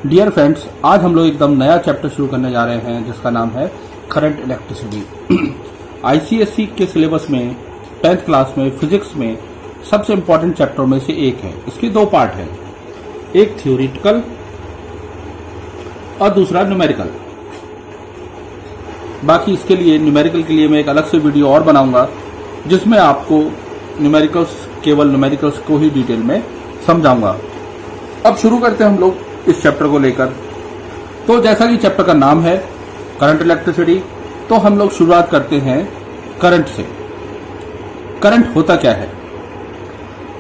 Dear friends, आज हम लोग एकदम नया चैप्टर शुरू करने जा रहे हैं जिसका नाम है करंट इलेक्ट्रिसिटी। आईसीएसई के सिलेबस में 10th क्लास में फिजिक्स में सबसे इम्पोर्टेंट चैप्टर में से एक है। इसके दो पार्ट हैं, एक थ्योरेटिकल और दूसरा न्यूमेरिकल। बाकी इसके लिए न्यूमेरिकल के लिए मैं एक अलग से वीडियो और बनाऊंगा जिसमें आपको केवल न्यूमेरिकल्स को ही डिटेल में समझाऊंगा। अब शुरू करते हैं हम लोग इस चैप्टर को लेकर। तो जैसा कि चैप्टर का नाम है करंट इलेक्ट्रिसिटी, तो हम लोग शुरुआत करते हैं करंट से। करंट होता क्या है?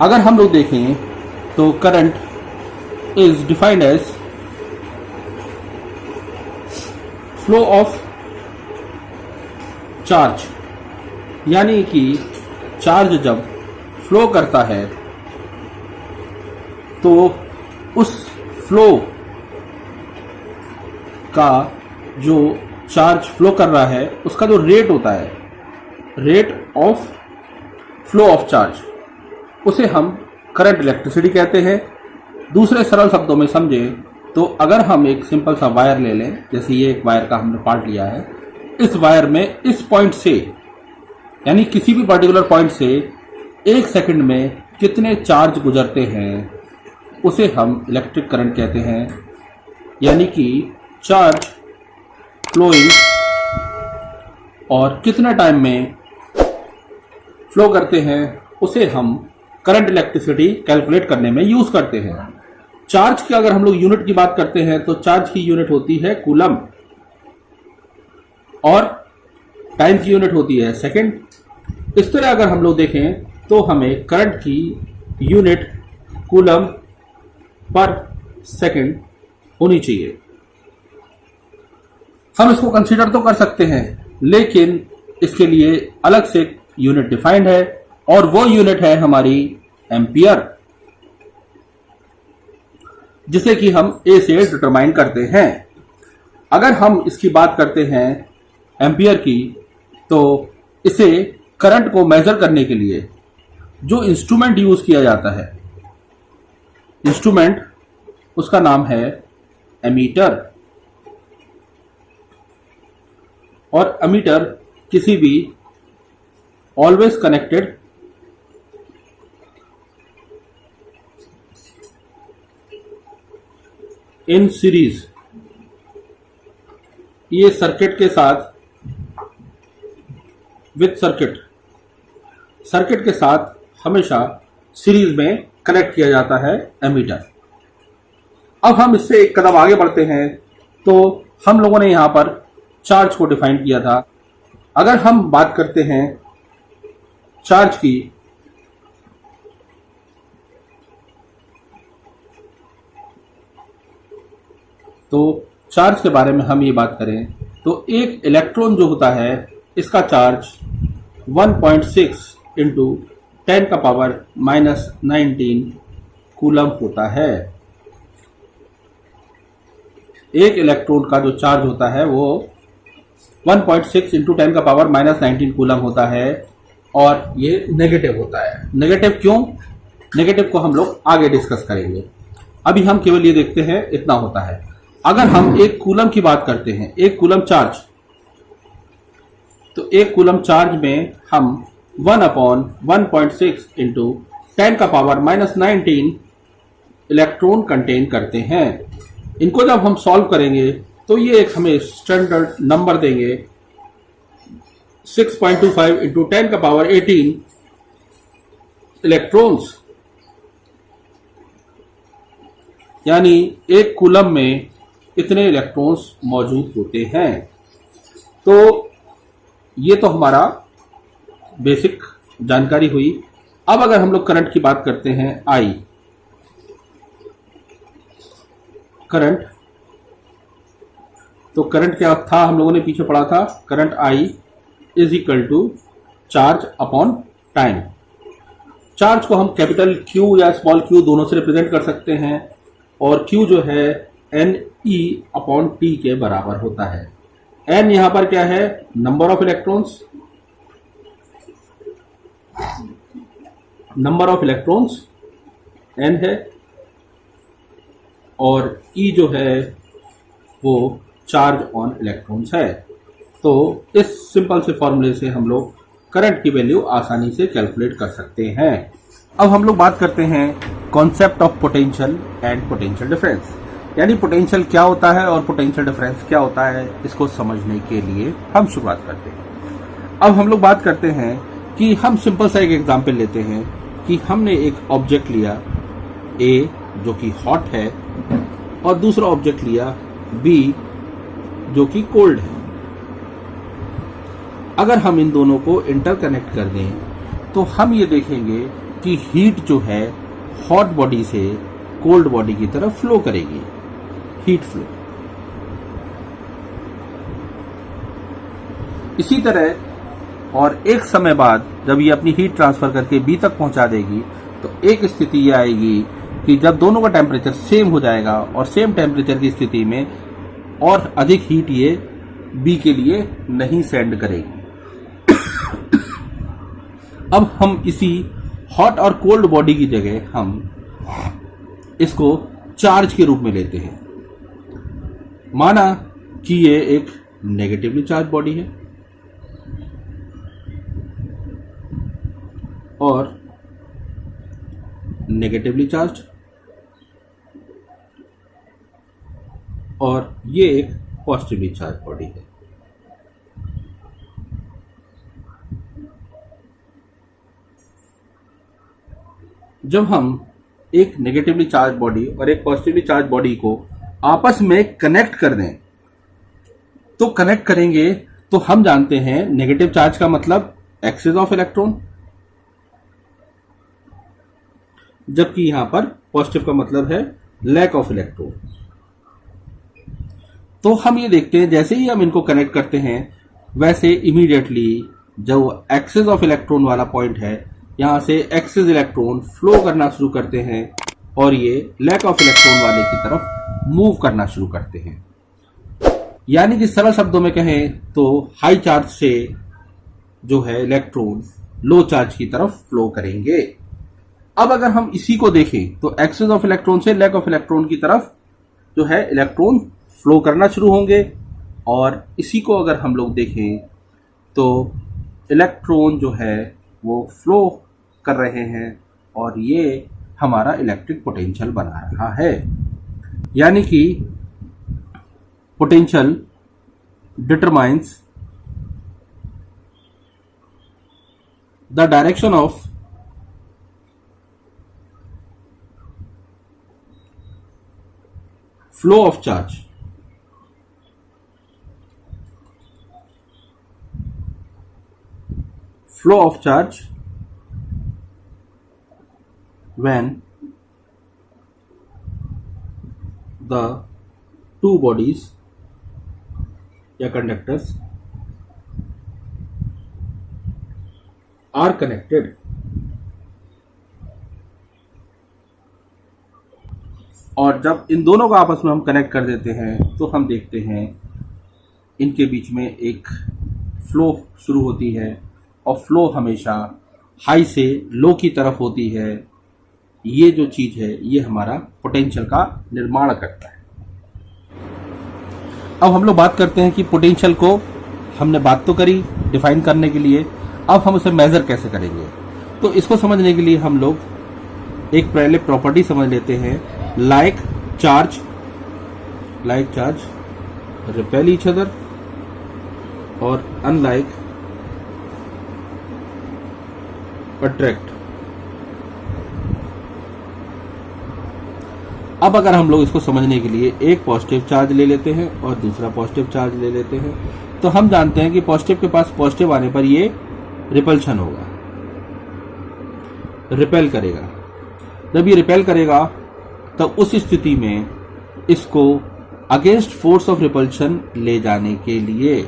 अगर हम लोग देखें तो current is defined as flow of charge, यानी कि चार्ज जब फ्लो करता है तो उस फ्लो का जो चार्ज फ्लो कर रहा है उसका जो रेट होता है, rate of flow of charge, उसे हम करंट इलेक्ट्रिसिटी कहते हैं। दूसरे सरल शब्दों में समझे तो अगर हम एक सिंपल सा वायर ले लें, जैसे ये एक वायर का हमने पार्ट लिया है, इस वायर में इस पॉइंट से यानी किसी भी पर्टिकुलर पॉइंट से एक सेकंड में कितने चार्ज गुजरते हैं उसे हम इलेक्ट्रिक करंट कहते हैं। यानी कि चार्ज फ्लोइंग और कितने टाइम में फ्लो करते हैं उसे हम करंट इलेक्ट्रिसिटी कैलकुलेट करने में यूज करते हैं। चार्ज की अगर हम लोग यूनिट की बात करते हैं तो चार्ज की यूनिट होती है कूलम और टाइम की यूनिट होती है सेकंड। इस तरह अगर हम लोग देखें तो हमें करंट की यूनिट कूलम पर सेकंड होनी चाहिए। हम इसको कंसीडर तो कर सकते हैं, लेकिन इसके लिए अलग से यूनिट डिफाइंड है और वो यूनिट है हमारी एम्पियर, जिसे कि हम ए से डिटरमाइन करते हैं। अगर हम इसकी बात करते हैं एम्पियर की, तो इसे करंट को मेजर करने के लिए जो इंस्ट्रूमेंट यूज किया जाता है, इंस्ट्रूमेंट उसका नाम है एमीटर। और एमीटर किसी भी ऑलवेज कनेक्टेड इन सीरीज, ये सर्किट के साथ विथ सर्किट के साथ हमेशा सीरीज में कनेक्ट किया जाता है एमीटर। अब हम इससे एक कदम आगे बढ़ते हैं तो हम लोगों ने यहां पर चार्ज को डिफाइन किया था। अगर हम बात करते हैं चार्ज की, तो चार्ज के बारे में हम ये बात करें तो एक इलेक्ट्रॉन जो होता है इसका चार्ज 1.6 इंटू 10 का पावर -19 कूलम होता है। एक इलेक्ट्रॉन का जो चार्ज होता है वो 1.6 इंटू 10 का पावर -19 कूलम होता है और ये नेगेटिव होता है। नेगेटिव क्यों? नेगेटिव को हम लोग आगे डिस्कस करेंगे, अभी हम केवल ये देखते हैं इतना होता है। अगर हम एक कूलम की बात करते हैं, एक कूलम चार्ज, तो एक कूलम चार्ज में हम 1/1.6 इंटू 10 का पावर -19 इलेक्ट्रॉन कंटेन करते हैं। इनको जब हम सॉल्व करेंगे तो ये एक हमें स्टैंडर्ड नंबर देंगे 6.25 इंटू 10 का पावर 18 इलेक्ट्रॉन्स। यानी एक कूलम में इतने इलेक्ट्रॉन्स मौजूद होते हैं। तो ये तो हमारा बेसिक जानकारी हुई। अब अगर हम लोग करंट की बात करते हैं, आई करंट, तो करंट क्या था हम लोगों ने पीछे पढ़ा था, current I is equal to charge upon time. Charge को हम कैपिटल क्यू या स्मॉल क्यू दोनों से रिप्रेजेंट कर सकते हैं और क्यू जो है एन ई अपॉन टी के बराबर होता है। एन यहां पर क्या है? Number of electrons, number of electrons N है, और ई जो है वो चार्ज ऑन इलेक्ट्रॉन्स है। तो इस सिंपल से फॉर्मूले से हम लोग करंट की वैल्यू आसानी से कैलकुलेट कर सकते हैं। अब हम लोग बात करते हैं concept of potential and potential difference, यानी पोटेंशियल क्या होता है और पोटेंशियल डिफरेंस क्या होता है, इसको समझने के लिए हम शुरुआत करते हैं। अब हम लोग बात करते हैं कि हम सिंपल सा एक एग्जाम्पल लेते हैं कि हमने एक ऑब्जेक्ट लिया ए जो कि हॉट है और दूसरा ऑब्जेक्ट लिया बी जो कि कोल्ड है। अगर हम इन दोनों को इंटरकनेक्ट कर दें तो हम ये देखेंगे कि हीट जो है हॉट बॉडी से कोल्ड बॉडी की तरफ फ्लो करेगी, हीट फ्लो। इसी तरह और एक समय बाद जब ये अपनी हीट ट्रांसफर करके बी तक पहुंचा देगी तो एक स्थिति ये आएगी कि जब दोनों का टेम्परेचर सेम हो जाएगा और सेम टेम्परेचर की स्थिति में और अधिक हीट ये बी के लिए नहीं सेंड करेगी। अब हम इसी हॉट और कोल्ड बॉडी की जगह हम इसको चार्ज के रूप में लेते हैं। माना कि ये एक नेगेटिवली चार्ज बॉडी है और नेगेटिवली चार्ज, और ये एक पॉजिटिवली चार्ज बॉडी है। जब हम एक नेगेटिवली चार्ज बॉडी और एक पॉजिटिवली चार्ज बॉडी को आपस में कनेक्ट कर दें तो कनेक्ट करेंगे तो हम जानते हैं नेगेटिव चार्ज का मतलब एक्सेस ऑफ इलेक्ट्रॉन, जबकि यहां पर पॉजिटिव का मतलब है लैक ऑफ इलेक्ट्रॉन। तो हम ये देखते हैं जैसे ही हम इनको कनेक्ट करते हैं वैसे इमीडिएटली जो एक्सेस ऑफ इलेक्ट्रॉन वाला पॉइंट है यहां से एक्सेस इलेक्ट्रॉन फ्लो करना शुरू करते हैं और ये लैक ऑफ इलेक्ट्रॉन वाले की तरफ मूव करना शुरू करते हैं। यानी कि सरल शब्दों में कहें तो हाई चार्ज से जो है इलेक्ट्रॉन लो चार्ज की तरफ फ्लो करेंगे। अब अगर हम इसी को देखें तो एक्सेस ऑफ इलेक्ट्रॉन से लैक ऑफ इलेक्ट्रॉन की तरफ जो है इलेक्ट्रॉन फ्लो करना शुरू होंगे, और इसी को अगर हम लोग देखें तो इलेक्ट्रॉन जो है वो फ्लो कर रहे हैं और ये हमारा इलेक्ट्रिक पोटेंशियल बना रहा है। यानी कि potential determines the direction of flow of charge. Flow of charge when the two bodies या conductors are connected। और जब इन दोनों को आपस में हम कनेक्ट कर देते हैं तो हम देखते हैं इनके बीच में एक फ्लो शुरू होती है और फ्लो हमेशा हाई से लो की तरफ होती है। ये जो चीज है ये हमारा पोटेंशियल का निर्माण करता है। अब हम लोग बात करते हैं कि पोटेंशियल को हमने बात तो करी डिफाइन करने के लिए, अब हम उसे मेजर कैसे करेंगे। तो इसको समझने के लिए हम लोग एक पहले प्रॉपर्टी समझ लेते हैं, like charge repel each other और अनलाइक अट्रैक्ट। अब अगर हम लोग इसको समझने के लिए एक पॉजिटिव चार्ज ले लेते हैं और दूसरा पॉजिटिव चार्ज ले लेते हैं तो हम जानते हैं कि पॉजिटिव के पास पॉजिटिव आने पर ये रिपल्शन होगा, रिपेल करेगा। जब ये रिपेल करेगा तो उस स्थिति में इसको अगेंस्ट फोर्स ऑफ रिपल्शन ले जाने के लिए,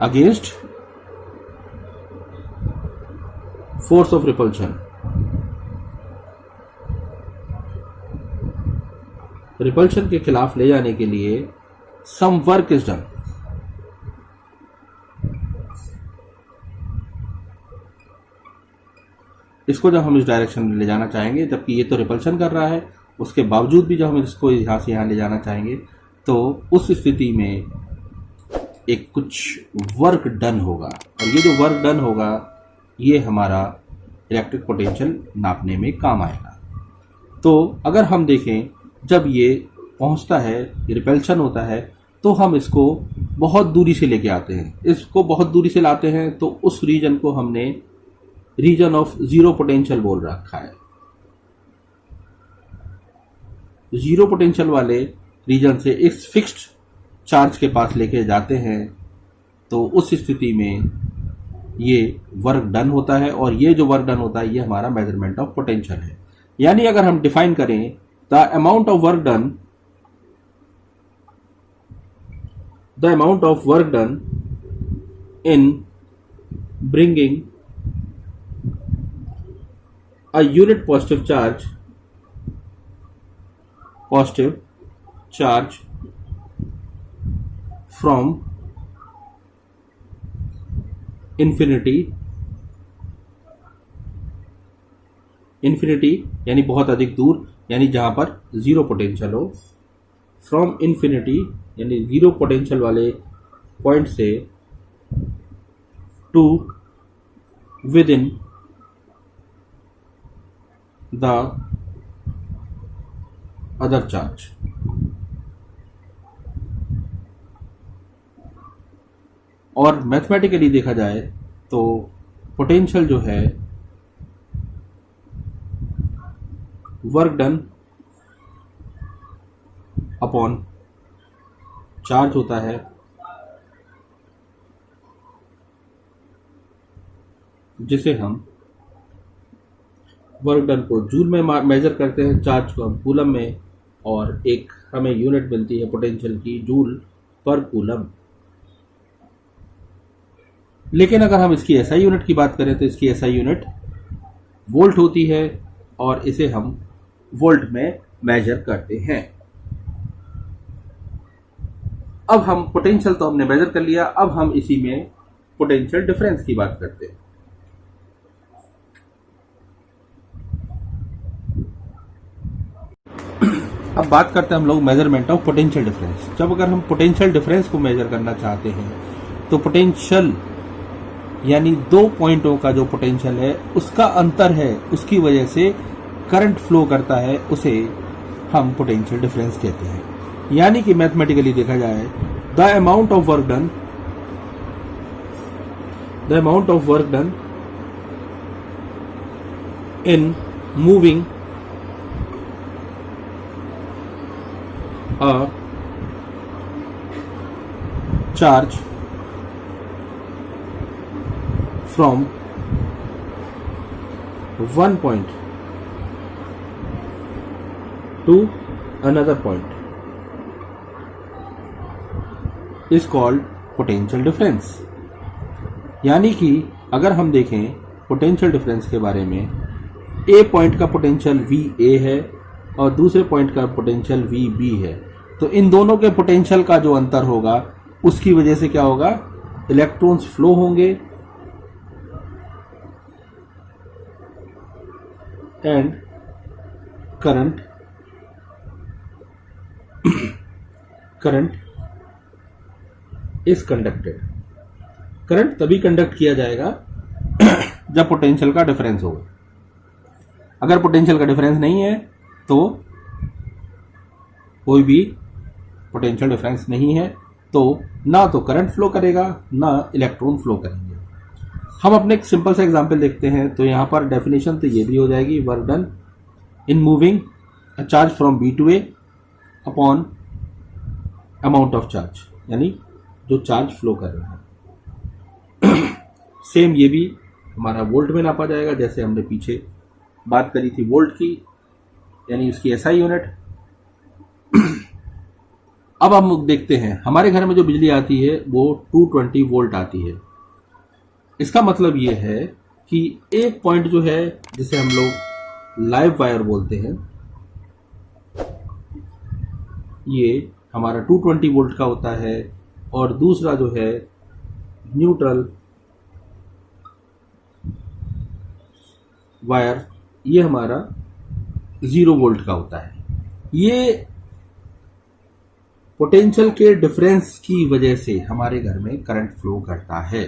against force of repulsion, repulsion के खिलाफ ले जाने के लिए सम वर्क इज डन। इसको जब हम इस डायरेक्शन में ले जाना चाहेंगे, जबकि ये तो रिपल्शन कर रहा है, उसके बावजूद भी जब हम इसको यहाँ से यहाँ ले जाना चाहेंगे तो उस स्थिति में एक कुछ वर्क डन होगा, और ये जो वर्क डन होगा ये हमारा इलेक्ट्रिक पोटेंशियल नापने में काम आएगा। तो अगर हम देखें, जब ये पहुंचता है, रिपल्शन होता है, तो हम इसको बहुत दूरी से लेके आते हैं। इसको बहुत दूरी से लाते हैं तो उस रीजन को हमने रीजन ऑफ जीरो पोटेंशियल बोल रखा है। जीरो पोटेंशियल वाले रीजन से इस फिक्स्ड चार्ज के पास लेके जाते हैं तो उस स्थिति में ये वर्क डन होता है, और ये जो वर्क डन होता है ये हमारा मेजरमेंट ऑफ पोटेंशियल है। यानी अगर हम डिफाइन करें, the amount of work done in bringing a unit positive charge from infinity यानी बहुत अधिक दूर, यानी जहां पर जीरो पोटेंशियल हो, फ्रॉम इन्फिनिटी यानी जीरो पोटेंशियल वाले पॉइंट से to within the other charge. और मैथमेटिकली देखा जाए तो पोटेंशियल जो है वर्क डन अपॉन चार्ज होता है, जिसे हम वर्क डन को जूल में मेजर करते हैं, चार्ज को हम कूलम में, और एक हमें यूनिट मिलती है पोटेंशियल की जूल पर कूलम। लेकिन अगर हम इसकी एसआई यूनिट की बात करें तो इसकी एसआई यूनिट वोल्ट होती है, और इसे हम वोल्ट में मेजर करते हैं। अब हम पोटेंशियल तो हमने मेजर कर लिया, अब हम इसी में पोटेंशियल डिफरेंस की बात करते हैं। अब बात करते हैं हम लोग मेजरमेंट ऑफ पोटेंशियल डिफरेंस। जब अगर हम पोटेंशियल डिफरेंस को मेजर करना चाहते हैं तो पोटेंशियल यानी दो पॉइंटों का जो पोटेंशियल है उसका अंतर है, उसकी वजह से करंट फ्लो करता है, उसे हम पोटेंशियल डिफरेंस कहते हैं। यानी कि मैथमेटिकली देखा जाए, the amount of work done in moving a charge from one point to another point is called potential difference। यानी कि अगर हम देखें पोटेंशियल डिफरेंस के बारे में, ए पॉइंट का पोटेंशियल VA है और दूसरे पॉइंट का पोटेंशियल VB है, तो इन दोनों के पोटेंशियल का जो अंतर होगा उसकी वजह से क्या होगा, इलेक्ट्रॉन्स फ्लो होंगे and current is conducted. Current तभी कंडक्ट किया जाएगा जब पोटेंशियल का डिफरेंस होगा। अगर पोटेंशियल का डिफरेंस नहीं है तो कोई भी पोटेंशियल डिफरेंस नहीं है, तो ना तो करंट फ्लो करेगा ना इलेक्ट्रॉन फ्लो करेंगे। हम अपने एक सिंपल सा एग्जांपल देखते हैं, तो यहाँ पर डेफिनेशन तो ये भी हो जाएगी, work done in moving a charge from B to A upon amount of charge, यानी जो चार्ज फ्लो कर रहा है। सेम ये भी हमारा वोल्ट में नापा जाएगा, जैसे हमने पीछे बात करी थी वोल्ट की, यानी उसकी एसआई यूनिट। अब हम देखते हैं हमारे घर में जो बिजली आती है वो 220 वोल्ट आती है। इसका मतलब ये है कि एक पॉइंट जो है जिसे हम लोग लाइव वायर बोलते हैं, ये हमारा 220 वोल्ट का होता है, और दूसरा जो है न्यूट्रल वायर, ये हमारा 0 वोल्ट का होता है। ये पोटेंशियल के डिफरेंस की वजह से हमारे घर में करंट फ्लो करता है।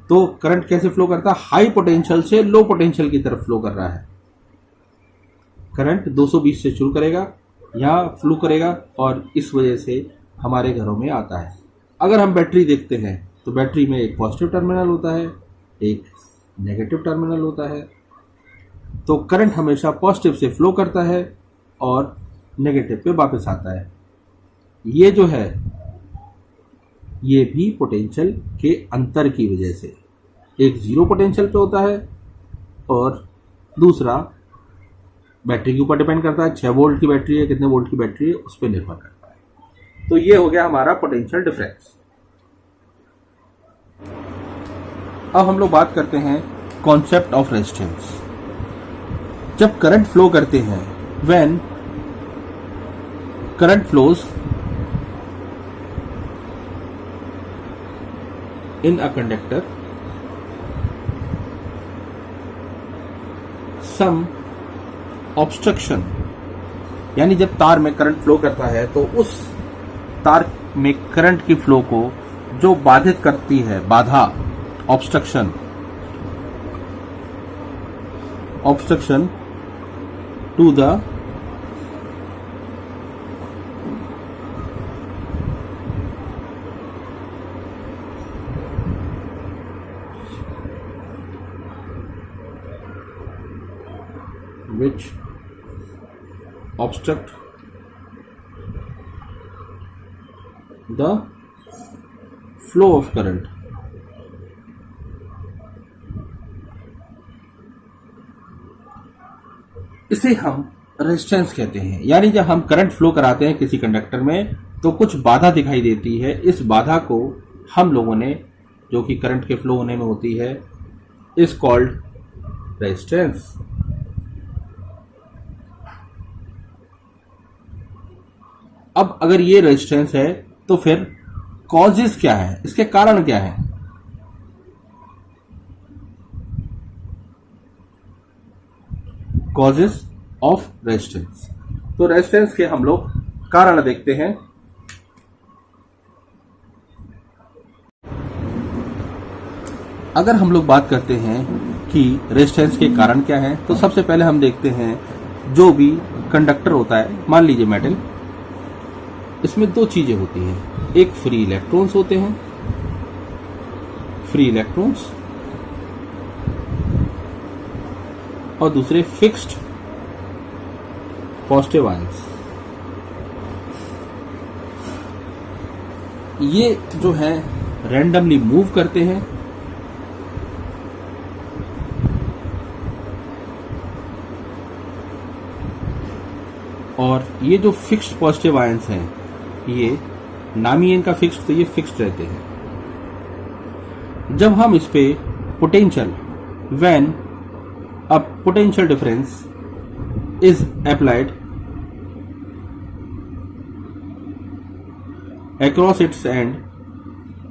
तो करंट कैसे फ्लो करता है? हाई पोटेंशियल से लो पोटेंशियल की तरफ फ्लो कर रहा है। करंट 220 से शुरू करेगा, यहाँ फ्लो करेगा और इस वजह से हमारे घरों में आता है। अगर हम बैटरी देखते हैं तो बैटरी में एक पॉजिटिव टर्मिनल होता है, एक नेगेटिव टर्मिनल होता है। तो करंट हमेशा पॉजिटिव से फ्लो करता है और नेगेटिव पे वापस आता है। ये जो है ये भी पोटेंशियल के अंतर की वजह से, एक जीरो पोटेंशियल पे होता है और दूसरा बैटरी के ऊपर डिपेंड करता है। 6 वोल्ट की बैटरी है, कितने वोल्ट की बैटरी है, उस पर निर्भर करता है। तो ये हो गया हमारा पोटेंशियल डिफरेंस। अब हम लोग बात करते हैं कॉन्सेप्ट ऑफ रेजिस्टेंस। जब करंट फ्लो करते हैं, when current flows in a conductor, some obstruction, यानी जब तार में करंट फ्लो करता है तो उस तार में करंट की फ्लो को जो बाधित करती है, बाधा, obstruction to the which obstruct the flow of current. इसे हम रेजिस्टेंस कहते हैं। यानी जब हम करंट फ्लो कराते हैं किसी कंडक्टर में तो कुछ बाधा दिखाई देती है। इस बाधा को हम लोगों ने, जो कि करंट के फ्लो होने में होती है, इज कॉल्ड रेजिस्टेंस। अब अगर ये रेजिस्टेंस है तो फिर कॉजेस क्या है, इसके कारण क्या है? Causes of resistance. तो रेजिस्टेंस के हम लोग कारण देखते हैं। अगर हम लोग बात करते हैं कि रेजिस्टेंस के कारण क्या है, तो सबसे पहले हम देखते हैं जो भी कंडक्टर होता है, मान लीजिए मेटल, इसमें दो चीजें होती हैं। एक फ्री इलेक्ट्रॉन्स होते हैं, फ्री इलेक्ट्रॉन्स, और दूसरे फिक्स्ड पॉजिटिव आयंस। ये जो है रैंडमली मूव करते हैं और ये जो फिक्स्ड पॉजिटिव आयंस हैं, ये नाम ही इनका फिक्स्ड, तो ये फिक्स्ड रहते हैं। जब हम इस पे potential, when a potential difference is applied across its and,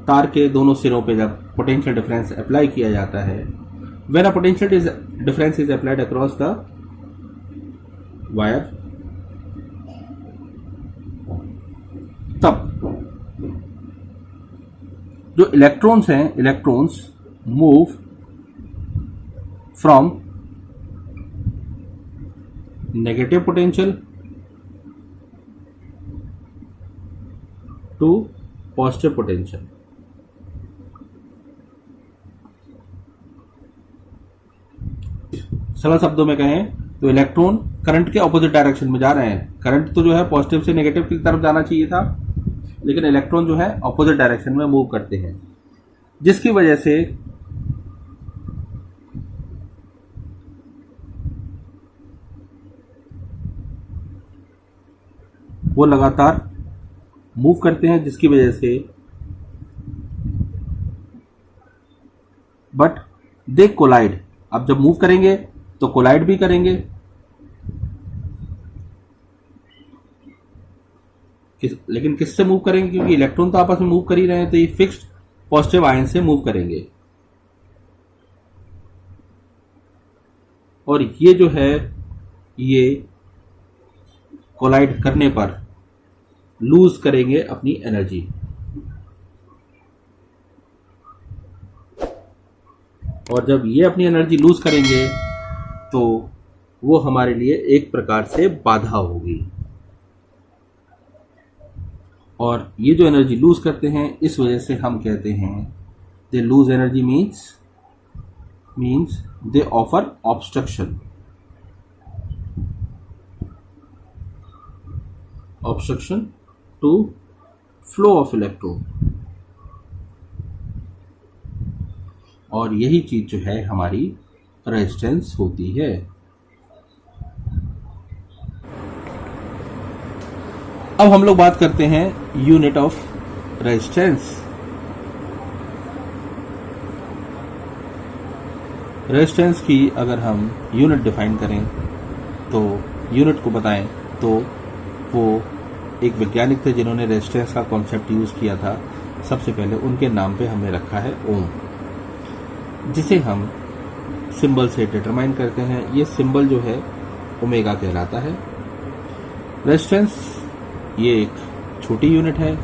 तार के दोनों सिरों पे जब पोटेंशियल डिफरेंस अप्लाई किया जाता है, when a potential difference is applied across the wire, तब जो इलेक्ट्रॉन्स हैं, electrons move from negative potential to positive potential. सरल शब्दों में कहें तो इलेक्ट्रॉन करंट के ऑपोजिट डायरेक्शन में जा रहे हैं। करंट तो जो है पॉजिटिव से नेगेटिव की तरफ जाना चाहिए था, लेकिन इलेक्ट्रॉन जो है ऑपोजिट डायरेक्शन में मूव करते हैं, जिसकी वजह से वो लगातार मूव करते हैं, जिसकी वजह से बट दे कोलाइड। अब जब मूव करेंगे तो कोलाइड भी करेंगे। लेकिन किससे मूव करेंगे? क्योंकि इलेक्ट्रॉन तो आपस में मूव कर ही रहे हैं, तो ये फिक्स्ड पॉजिटिव आयन से मूव करेंगे। और ये जो है ये कोलाइड करने पर लूज करेंगे अपनी एनर्जी। और जब ये अपनी एनर्जी लूज करेंगे तो वो हमारे लिए एक प्रकार से बाधा होगी। और ये जो एनर्जी लूज करते हैं इस वजह से हम कहते हैं they lose energy means they offer obstruction to flow of electron. और यही चीज जो है हमारी रेजिस्टेंस होती है। अब हम लोग बात करते हैं यूनिट ऑफ रेजिस्टेंस। रेजिस्टेंस की अगर हम यूनिट डिफाइन करें तो यूनिट को बताएं तो वो एक वैज्ञानिक थे जिन्होंने रेजिस्टेंस का कॉन्सेप्ट यूज किया था। सबसे पहले उनके नाम पे हमने रखा है ओम, जिसे हम सिंबल से डिटरमाइन करते हैं। ये सिंबल जो है ओमेगा कहलाता है। रेजिस्टेंस ये एक छोटी यूनिट है।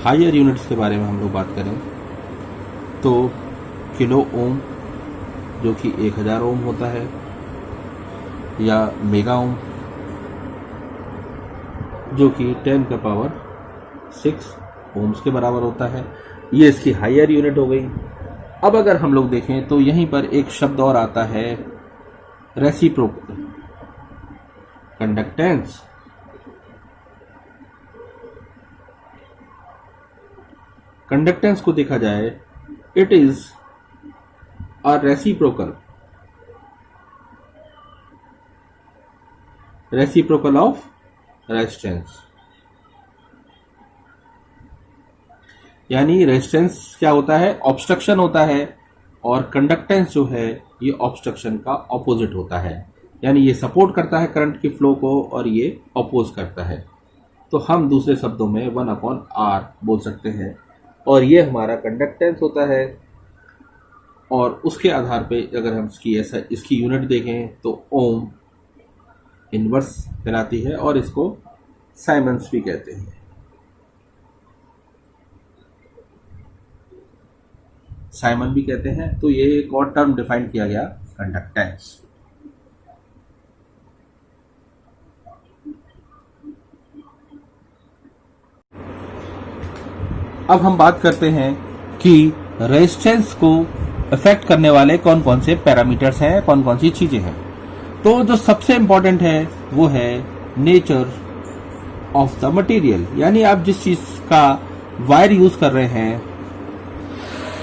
हायर यूनिट्स के बारे में हम लोग बात करें तो किलो ओम जो कि 1000 ओम होता है, या मेगा ओम जो कि 10⁻6 ओम्स के बराबर होता है। ये इसकी हायर यूनिट हो गई। अब अगर हम लोग देखें तो यहीं पर एक शब्द और आता है रेसिप्रोकल कंडक्टेंस। कंडक्टेंस को देखा जाए it is a reciprocal of resistance. यानी रेजिस्टेंस क्या होता है, ऑब्स्ट्रक्शन होता है, और कंडक्टेंस जो है ये ऑब्स्ट्रक्शन का ऑपोजिट होता है। यानी ये सपोर्ट करता है करंट की फ्लो को और ये अपोज करता है। तो हम दूसरे शब्दों में 1/R बोल सकते हैं, और ये हमारा कंडक्टेंस होता है। और उसके आधार पे अगर हम इसकी यूनिट देखें तो ओम इनवर्स कहलाती है, और इसको साइमंस भी कहते हैं। साइमन भी कहते हैं। तो ये एक और टर्म डिफाइन किया गया कंडक्टेंस। अब हम बात करते हैं कि रेजिस्टेंस को अफेक्ट करने वाले कौन कौन से पैरामीटर्स हैं, कौन कौन सी चीजें हैं। तो जो सबसे इंपॉर्टेंट है वो है नेचर ऑफ द मटेरियल। यानी आप जिस चीज का वायर यूज कर रहे हैं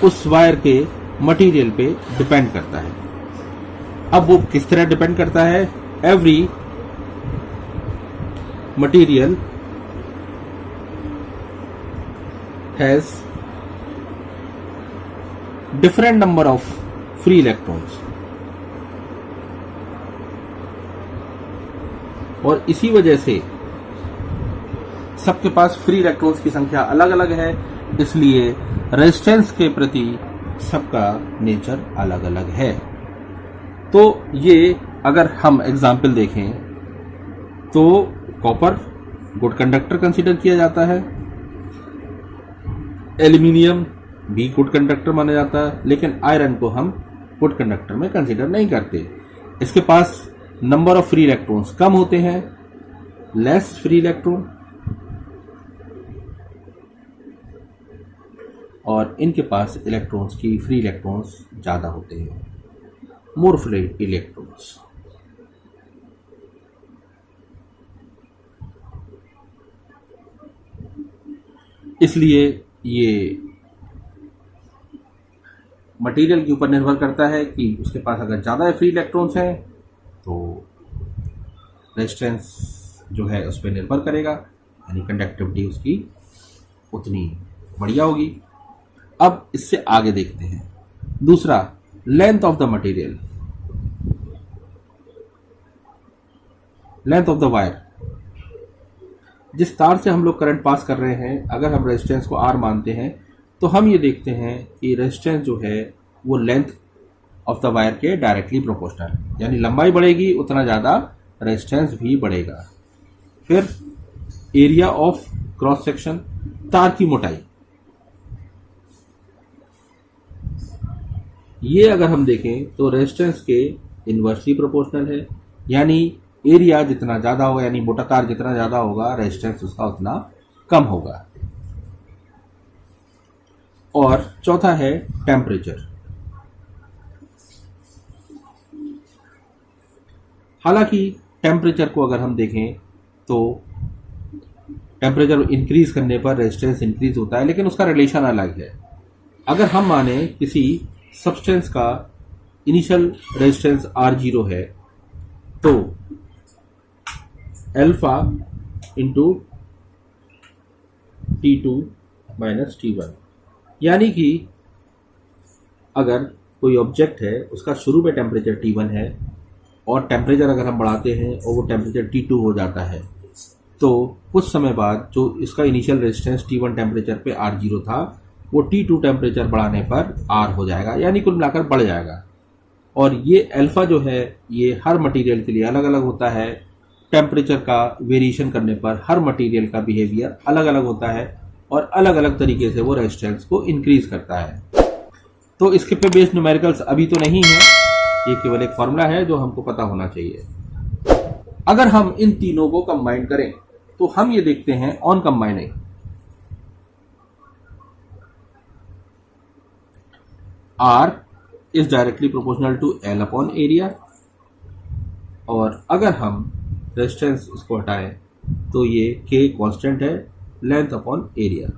उस वायर के मटेरियल पे डिपेंड करता है। अब वो किस तरह डिपेंड करता है, every material has different number of free electrons, और इसी वजह से सबके पास फ्री इलेक्ट्रॉन्स की संख्या अलग अलग है। इसलिए रेजिस्टेंस के प्रति सबका नेचर अलग अलग है। तो ये अगर हम एग्जाम्पल देखें तो कॉपर गुड कंडक्टर कंसीडर किया जाता है, एल्यूमिनियम भी गुड कंडक्टर माना जाता है, लेकिन आयरन को हम गुड कंडक्टर में कंसीडर नहीं करते। इसके पास नंबर ऑफ फ्री इलेक्ट्रॉन्स कम होते हैं, लेस फ्री इलेक्ट्रॉन, और इनके पास इलेक्ट्रॉन्स की फ्री इलेक्ट्रॉन्स ज्यादा होते हैं, मोर फ्री इलेक्ट्रॉन्स। इसलिए ये मटेरियल के ऊपर निर्भर करता है कि उसके पास अगर ज़्यादा फ्री इलेक्ट्रॉन्स हैं तो रेजिस्टेंस जो है उस पर निर्भर करेगा, यानी कंडक्टिविटी उसकी उतनी बढ़िया होगी। अब इससे आगे देखते हैं दूसरा, length of the material, length of the wire. जिस तार से हम लोग करंट पास कर रहे हैं, अगर हम रेजिस्टेंस को R मानते हैं तो हम ये देखते हैं कि रेजिस्टेंस जो है वो लेंथ ऑफ द वायर के डायरेक्टली प्रोपोर्शनल, यानी लंबाई बढ़ेगी उतना ज़्यादा रेजिस्टेंस भी बढ़ेगा। फिर एरिया ऑफ क्रॉस सेक्शन, तार की मोटाई। ये अगर हम देखें तो रेजिस्टेंस के इन्वर्सली प्रोपोर्शनल है, यानी एरिया जितना ज़्यादा होगा, यानी मोटा तार जितना ज़्यादा होगा, रेजिस्टेंस उसका उतना कम होगा। और चौथा है टेम्परेचर। हालांकि टेम्परेचर को अगर हम देखें तो टेम्परेचर इंक्रीज करने पर रेजिस्टेंस इंक्रीज होता है, लेकिन उसका रिलेशन अलग है। अगर हम माने किसी सब्सटेंस का इनिशियल रेजिस्टेंस R0 है, तो alpha into T2 minus T1, यानी कि अगर कोई ऑब्जेक्ट है उसका शुरू में टेम्परेचर T1 है और टेम्परेचर अगर हम बढ़ाते हैं और वो टेम्परेचर T2 हो जाता है, तो कुछ समय बाद जो इसका इनिशियल रेजिस्टेंस T1 टेम्परेचर पे R0 था, वो T2 टेम्परेचर बढ़ाने पर R हो जाएगा, यानी कुल मिलाकर बढ़ जाएगा। और ये अल्फा जो है ये हर मटेरियल के लिए अलग अलग होता है। टेम्परेचर का वेरिएशन करने पर हर मटेरियल का बिहेवियर अलग अलग होता है और अलग अलग तरीके से वो रेजिस्टेंस को इंक्रीज करता है। तो इसके पे बेस्ड न्यूमेरिकल्स अभी तो नहीं है, ये केवल एक फॉर्मूला है जो हमको पता होना चाहिए। अगर हम इन तीनों को कंबाइन करें तो हम ये देखते हैं on combining R is directly proportional to L upon area, और अगर हम रेजिस्टेंस इसको हटाएं तो ये K कांस्टेंट है, लेंथ अपॉन एरिया।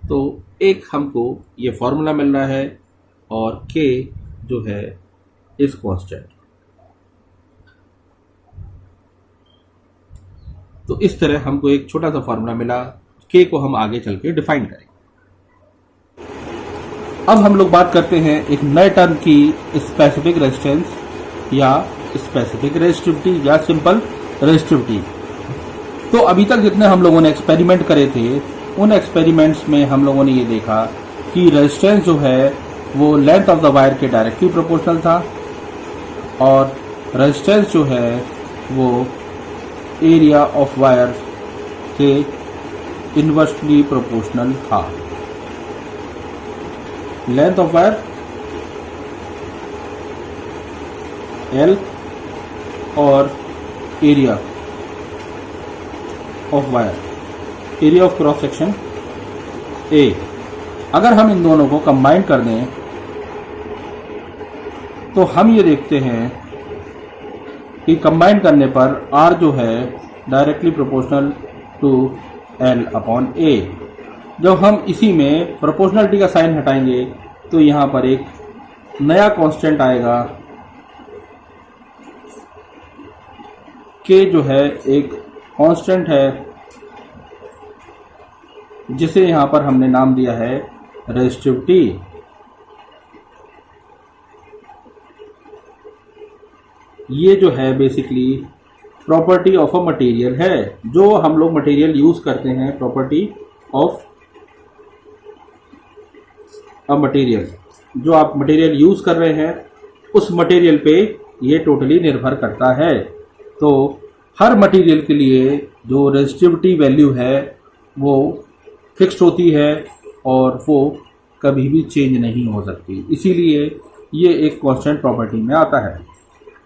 तो एक हमको ये फॉर्मूला मिल रहा है और K जो है इज कांस्टेंट। तो इस तरह हमको एक छोटा सा फॉर्मूला मिला, K को हम आगे चल के डिफाइन करेंगे। अब हम लोग बात करते हैं एक नए टर्म की, स्पेसिफिक रेजिस्टेंस या स्पेसिफिक रेजिस्टिविटी या सिंपल रेजिस्टिविटी। तो अभी तक जितने हम लोगों ने एक्सपेरिमेंट करे थे, उन एक्सपेरिमेंट्स में हम लोगों ने ये देखा कि रेजिस्टेंस जो है वो लेंथ ऑफ द वायर के डायरेक्टली प्रोपोर्शनल था, और रेजिस्टेंस जो है वो एरिया ऑफ वायर के इनवर्सली प्रोपोर्शनल था। लेंथ ऑफ वायर L और area of wire, area of cross section A, अगर हम इन दोनों को कंबाइन कर दें तो हम ये देखते हैं कि कंबाइन करने पर R जो है directly proportional to L upon A। जब हम इसी में प्रोपोर्शनलिटी का साइन हटाएंगे तो यहाँ पर एक नया कांस्टेंट आएगा, K जो है एक कांस्टेंट है जिसे यहाँ पर हमने नाम दिया है रेजिस्टिविटी। ये जो है basically property of a material है, जो हम लोग मटेरियल यूज करते हैं, प्रॉपर्टी ऑफ अ मटेरियल। जो आप मटेरियल यूज कर रहे हैं उस मटेरियल पे ये टोटली निर्भर करता है। तो हर मटेरियल के लिए जो रेजिस्टिविटी वैल्यू है वो फिक्स्ड होती है और वो कभी भी चेंज नहीं हो सकती, इसीलिए ये एक कांस्टेंट प्रॉपर्टी में आता है।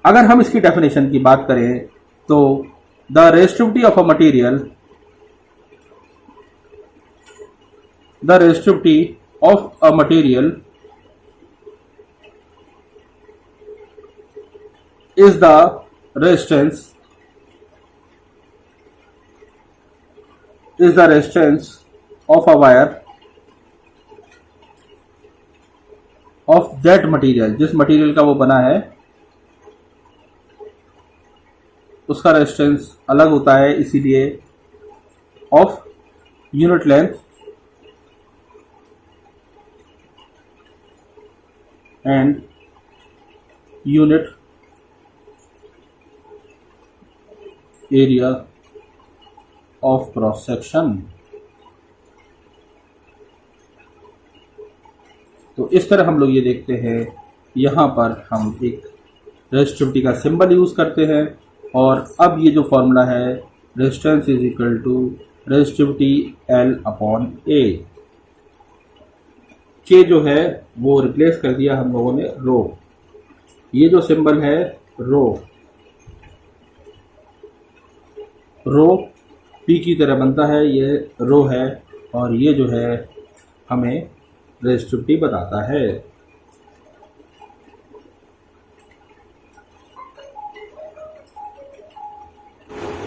अगर हम इसकी डेफिनेशन की बात करें तो the resistivity of a material, the resistivity of a material is the resistance of a wire of that material, जिस मटेरियल का वो बना है उसका रेजिस्टेंस अलग होता है, इसीलिए of unit length and unit area of cross section. तो इस तरह हम लोग ये देखते हैं, यहाँ पर हम एक रेजिस्टिविटी का सिंबल यूज करते हैं, और अब ये जो फॉर्मूला है resistance is equal to resistivity L upon A। के जो है वो रिप्लेस कर दिया हम लोगों ने रो। ये जो सिंबल है रो पी की तरह बनता है, ये रो है, और ये जो है हमें रेजिस्टिविटी बताता है।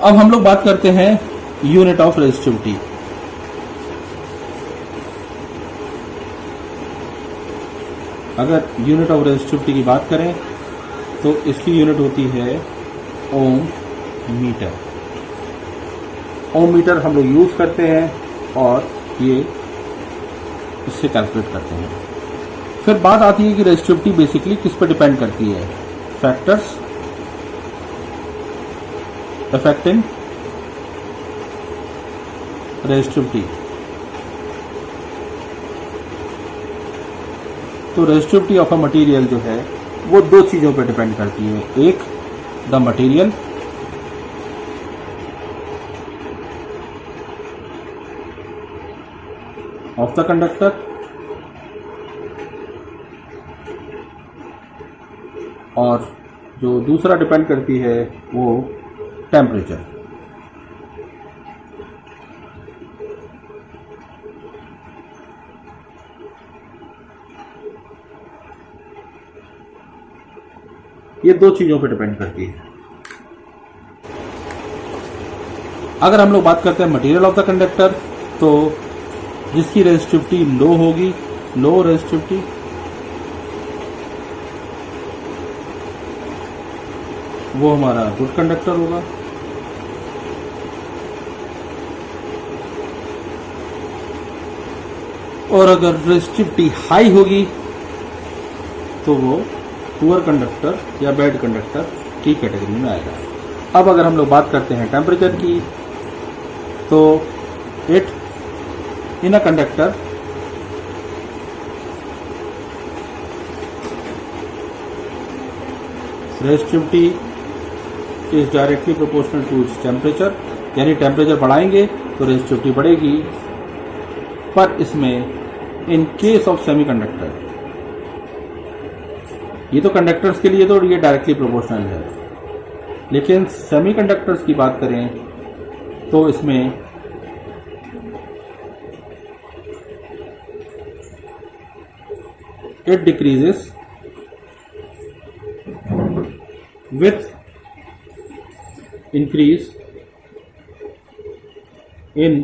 अब हम लोग बात करते हैं यूनिट ऑफ रेजिस्टिविटी। अगर यूनिट ऑफ रेजिस्टिविटी की बात करें तो इसकी यूनिट होती है ओम मीटर। ओम मीटर हम लोग यूज करते हैं और ये इससे कैलकुलेट करते हैं। फिर बात आती है कि रेजिस्टिविटी बेसिकली किस पर डिपेंड करती है। Factors affecting resistivity. तो रेजिस्टिविटी ऑफ अ मटेरियल जो है वो दो चीजों पर डिपेंड करती है। एक the material, of the conductor, और जो दूसरा डिपेंड करती है वो टेम्परेचर। ये दो चीजों पर डिपेंड करती है। अगर हम लोग बात करते हैं मटेरियल ऑफ द कंडक्टर, तो जिसकी रेजिस्टिविटी लो होगी, लो रेजिस्टिविटी, वो हमारा गुड कंडक्टर होगा। और अगर रेजिस्टिविटी हाई होगी तो वो पुअर कंडक्टर या बैड कंडक्टर की कैटेगरी में आएगा। अब अगर हम लोग बात करते हैं टेम्परेचर की, तो it in a conductor resistivity is directly proportional to its temperature, यानी टेम्परेचर बढ़ाएंगे तो रेजिस्टिविटी बढ़ेगी। पर इसमें इन केस ऑफ सेमीकंडक्टर, ये तो कंडक्टर्स के लिए तो ये डायरेक्टली प्रोपोर्शनल है, लेकिन सेमीकंडक्टर्स की बात करें तो इसमें it decreases with increase in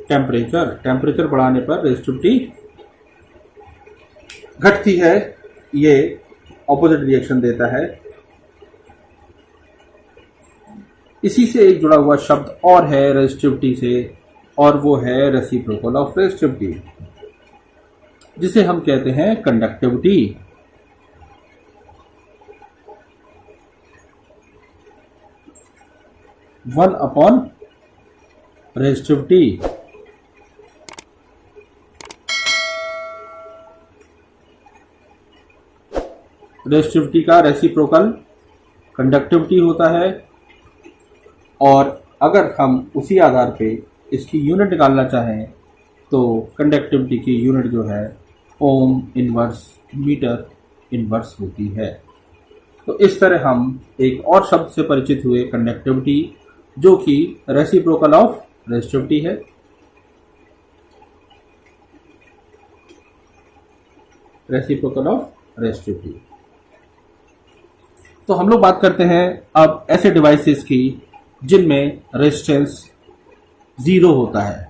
temperature. Temperature बढ़ाने पर रेजिस्टिविटी घटती है। ये ऑपोजिट रिएक्शन देता है। इसी से एक जुड़ा हुआ शब्द और है रेजिस्टिविटी से, और वो है रेसिप्रोकल ऑफ रेजिस्टिविटी, जिसे हम कहते हैं conductivity. One upon resistivity. Resistivity का रेसिप्रोकल कंडक्टिविटी होता है, और अगर हम उसी आधार पे इसकी यूनिट निकालना चाहें तो कंडक्टिविटी की यूनिट जो है ओम इनवर्स मीटर इनवर्स होती है। तो इस तरह हम एक और शब्द से परिचित हुए, कंडक्टिविटी, जो कि रेसिप्रोकल ऑफ रेजिस्टिविटी है। Reciprocal of resistivity. तो हम लोग बात करते हैं अब ऐसे डिवाइसेस की जिनमें रेजिस्टेंस जीरो होता है।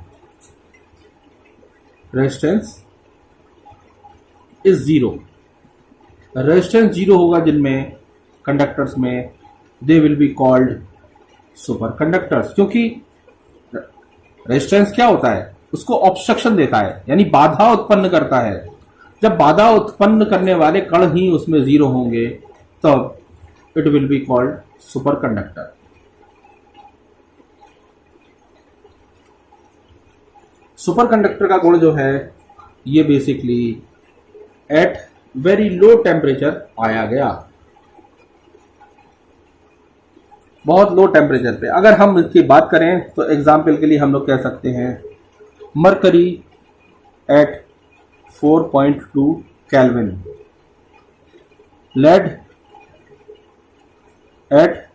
Resistance is zero. Resistance zero होगा जिनमें कंडक्टर्स में they will be called super conductors, क्योंकि रेजिस्टेंस क्या होता है, उसको ऑब्स्ट्रक्शन देता है, यानी बाधा उत्पन्न करता है। जब बाधा उत्पन्न करने वाले कण ही उसमें जीरो होंगे तब it will be called super conductor. Super conductor का गुण जो है ये basically at very low temperature पाया गया। बहुत लो टेम्परेचर पे। अगर हम इसकी बात करें तो एग्जाम्पल के लिए हम लोग कह सकते हैं mercury at 4.2 kelvin, lead at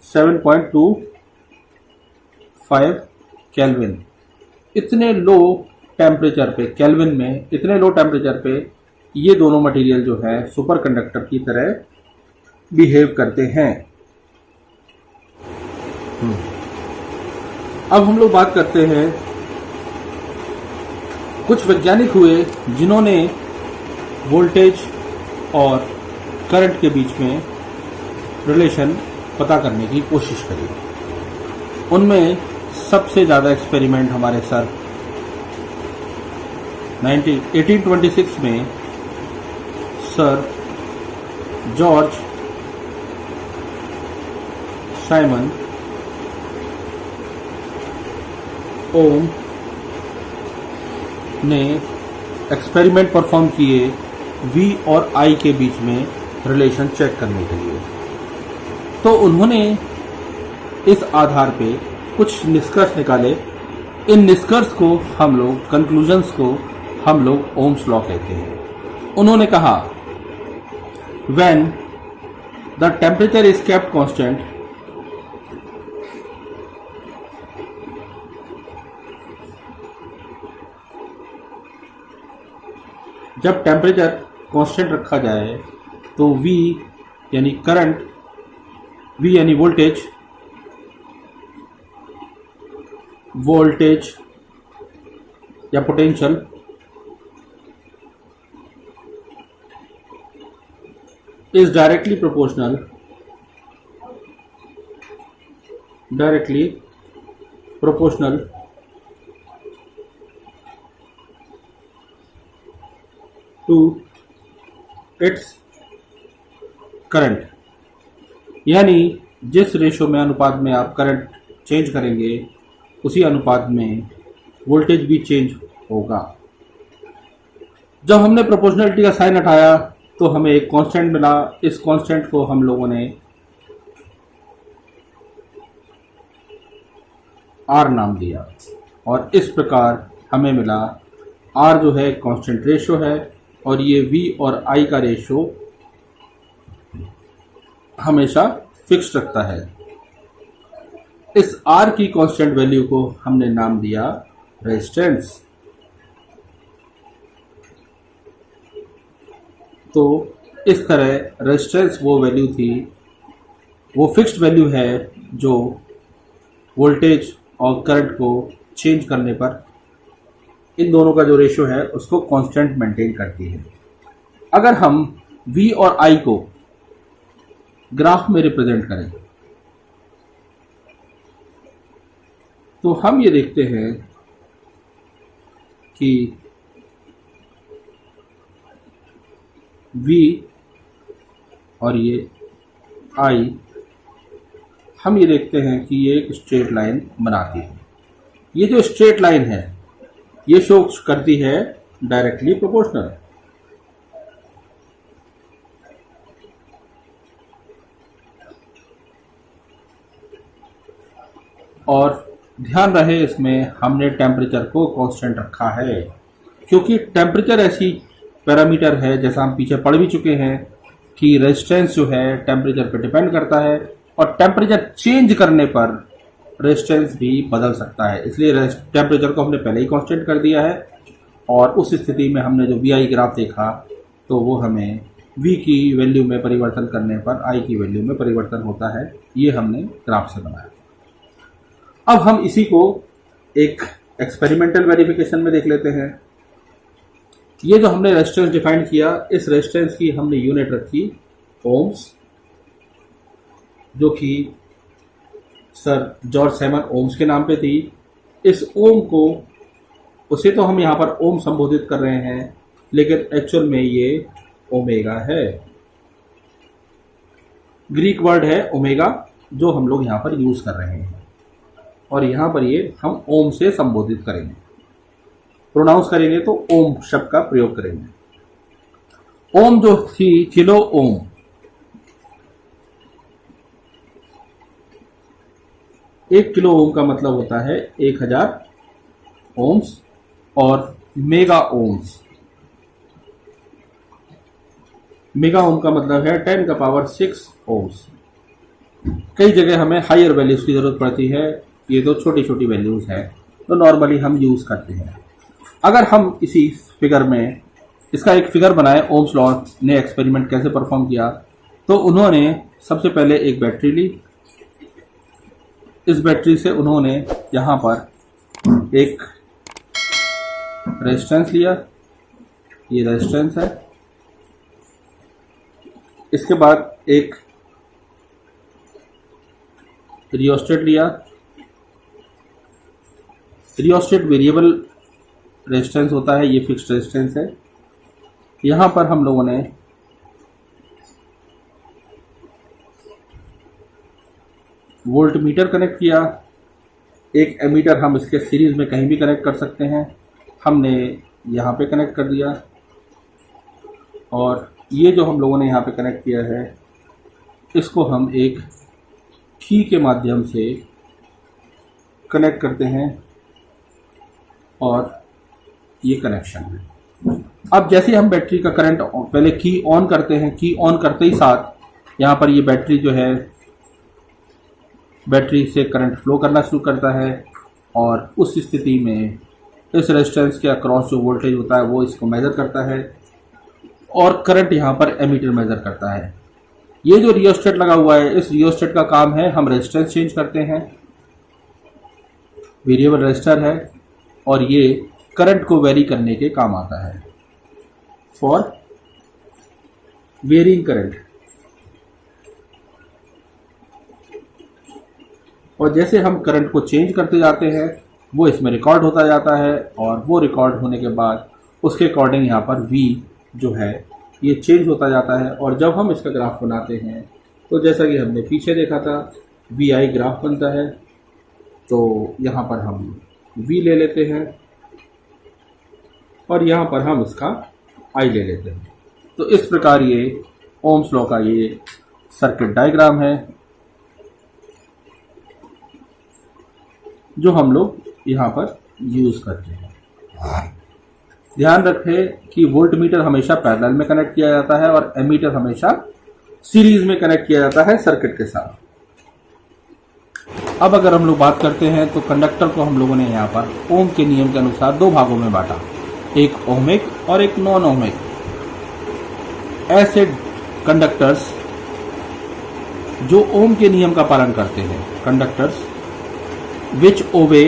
7.25 kelvin. इतने लो टेम्परेचर पे, केल्विन में इतने लो टेम्परेचर पे ये दोनों मटेरियल जो है सुपर कंडक्टर की तरह बिहेव करते हैं। अब हम लोग बात करते हैं, कुछ वैज्ञानिक हुए जिन्होंने वोल्टेज और करंट के बीच में रिलेशन पता करने की कोशिश करी। उनमें सबसे ज़्यादा एक्सपेरिमेंट हमारे सर 1826 में सर जॉर्ज साइमन ओम ने एक्सपेरिमेंट परफॉर्म किए V और I के बीच में रिलेशन चेक करने के लिए। तो उन्होंने इस आधार पे कुछ निष्कर्ष निकाले। इन निष्कर्ष को हम लोग, कंक्लूजन्स को हम लोग ओम्स लॉ कहते हैं। उन्होंने कहा when the temperature is kept constant, जब टेम्परेचर कांस्टेंट रखा जाए तो V यानी करंट, V यानी वोल्टेज या potential is directly proportional to its current. यानी जिस रेशो में, अनुपात में आप करंट चेंज करेंगे उसी अनुपात में वोल्टेज भी चेंज होगा। जब हमने प्रोपोर्शनलिटी का साइन हटाया तो हमें एक कांस्टेंट मिला। इस कांस्टेंट को हम लोगों ने R नाम दिया और इस प्रकार हमें मिला R जो है कांस्टेंट रेशो है और ये V और I का रेशो हमेशा फिक्स रखता है। इस R की कांस्टेंट वैल्यू को हमने नाम दिया रेजिस्टेंस। तो इस तरह रेजिस्टेंस वो वैल्यू थी, वो फिक्स्ड वैल्यू है जो वोल्टेज और करंट को चेंज करने पर इन दोनों का जो रेशो है उसको कांस्टेंट मेंटेन करती है। अगर हम V और I को ग्राफ में रिप्रेजेंट करें तो हम ये देखते हैं कि V और ये I, हम ये देखते हैं कि ये एक स्ट्रेट लाइन बनाती है। ये जो स्ट्रेट लाइन है ये शो करती है डायरेक्टली प्रोपोर्शनल। और ध्यान रहे इसमें हमने टेम्परेचर को कांस्टेंट रखा है, क्योंकि टेम्परेचर ऐसी पैरामीटर है, जैसा हम पीछे पढ़ भी चुके हैं कि रेजिस्टेंस जो है टेम्परेचर पर डिपेंड करता है और टेम्परेचर चेंज करने पर रेजिस्टेंस भी बदल सकता है। इसलिए टेम्परेचर को हमने पहले ही कांस्टेंट कर दिया है और उस स्थिति में हमने जो VI ग्राफ देखा तो वो हमें V की वैल्यू में परिवर्तन करने पर I की वैल्यू में परिवर्तन होता है। ये हमने ग्राफ से बनाया। अब हम इसी को एक एक्सपेरिमेंटल वेरिफिकेशन में देख लेते हैं। ये जो हमने रेजिस्टेंस डिफाइन किया, इस रेजिस्टेंस की हमने यूनिट रखी ओम्स, जो कि सर जॉर्ज साइमन ओम्स के नाम पे थी। इस ओम को, उसे तो हम यहाँ पर ओम संबोधित कर रहे हैं लेकिन एक्चुअल में ये ओमेगा है। ग्रीक वर्ड है ओमेगा जो हम लोग यहाँ पर यूज कर रहे हैं और यहाँ पर ये हम ओम से संबोधित करेंगे, प्रोनाउंस करेंगे तो ओम शब्द का प्रयोग करेंगे। ओम जो थी किलो ओम, 1 किलो ओम का मतलब होता है 1000 ओम्स, और मेगा ओम्स, मेगा ओम का मतलब है 10 का पावर 6 ओम्स। कई जगह हमें हायर वैल्यूज़ की ज़रूरत पड़ती है, ये तो छोटी छोटी वैल्यूज़ है, तो नॉर्मली हम यूज़ करते हैं। अगर हम इसी फिगर में इसका एक फिगर बनाए, ओम्स लॉ ने एक्सपेरिमेंट कैसे परफॉर्म किया, तो उन्होंने सबसे पहले एक बैटरी ली। इस बैटरी से उन्होंने यहाँ पर एक रेजिस्टेंस लिया, ये रेजिस्टेंस है। इसके बाद एक रियोस्टेट लिया। रियोस्टेट वेरिएबल रेजिस्टेंस होता है, ये फिक्स्ड रेजिस्टेंस है। यहाँ पर हम लोगों ने वोल्ट मीटर कनेक्ट किया। एक एमीटर हम इसके सीरीज में कहीं भी कनेक्ट कर सकते हैं, हमने यहाँ पे कनेक्ट कर दिया। और ये जो हम लोगों ने यहाँ पे कनेक्ट किया है, इसको हम एक की के माध्यम से कनेक्ट करते हैं, और ये कनेक्शन है। अब जैसे हम बैटरी का करंट पहले की ऑन करते हैं, की ऑन करते ही साथ यहाँ पर ये बैटरी जो है, बैटरी से करंट फ्लो करना शुरू करता है, और उस स्थिति में इस रेजिस्टेंस के अक्रॉस जो वोल्टेज होता है वो इसको मेज़र करता है, और करंट यहाँ पर एमीटर मेज़र करता है। ये जो रियोस्टेट लगा हुआ है, इस रियोस्टेट का काम है, हम रेजिस्टेंस चेंज करते हैं, वेरिएबल रेजिस्टर है, और ये करंट को वेरी करने के काम आता है, फॉर वेरिंग करंट। और जैसे हम करंट को चेंज करते जाते हैं, वो इसमें रिकॉर्ड होता जाता है, और वो रिकॉर्ड होने के बाद उसके अकॉर्डिंग यहाँ पर V जो है ये चेंज होता जाता है। और जब हम इसका ग्राफ बनाते हैं, तो जैसा कि हमने पीछे देखा था, VI ग्राफ बनता है। तो यहाँ पर हम V ले लेते हैं, और यहाँ पर हम इसका I ले लेते हैं। तो इस प्रकार ये ओम्स लॉ का ये सर्किट डायग्राम है, जो हम लोग यहाँ पर यूज़ करते हैं। ध्यान रखें कि वोल्ट मीटर हमेशा पैरेलल में कनेक्ट किया जाता है, और एमीटर हमेशा सीरीज में कनेक्ट किया जाता है सर्किट के साथ। अब अगर हम लोग बात करते हैं, तो कंडक्टर को हम लोगों ने यहाँ पर ओम के नियम के अनुसार दो भागों में बांटा, एक ओहमिक और एक नॉन ओहमिक। ऐसे कंडक्टर्स जो ओम के नियम का पालन करते हैं, conductors which obey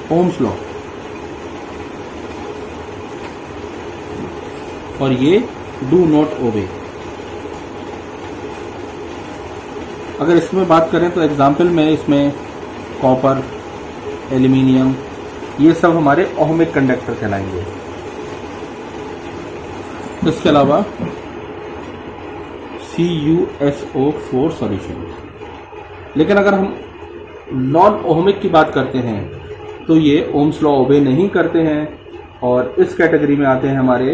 Ohm's law, और ये do not obey। अगर इसमें बात करें तो एग्जाम्पल में इसमें कॉपर, एल्यूमिनियम, ये सब हमारे ओहमिक कंडक्टर कहलाएंगे। इसके अलावा CuSO4 सॉल्यूशन। लेकिन अगर हम नॉन ओहमिक की बात करते हैं, तो ये ओम्स लॉ ओबे नहीं करते हैं, और इस कैटेगरी में आते हैं हमारे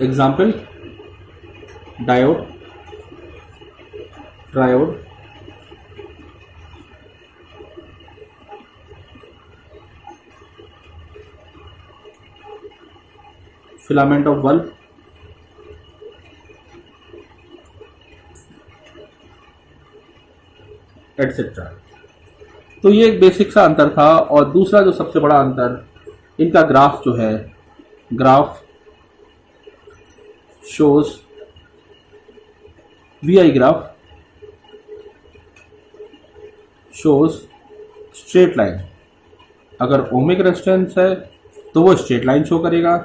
example diode, triode, filament of bulb, etcetera. तो ये एक बेसिक सा अंतर था। और दूसरा जो सबसे बड़ा अंतर, इनका ग्राफ जो है, graph shows VI graph shows straight line. अगर ओमिक रेजिस्टेंस है तो वो स्ट्रेट लाइन शो करेगा,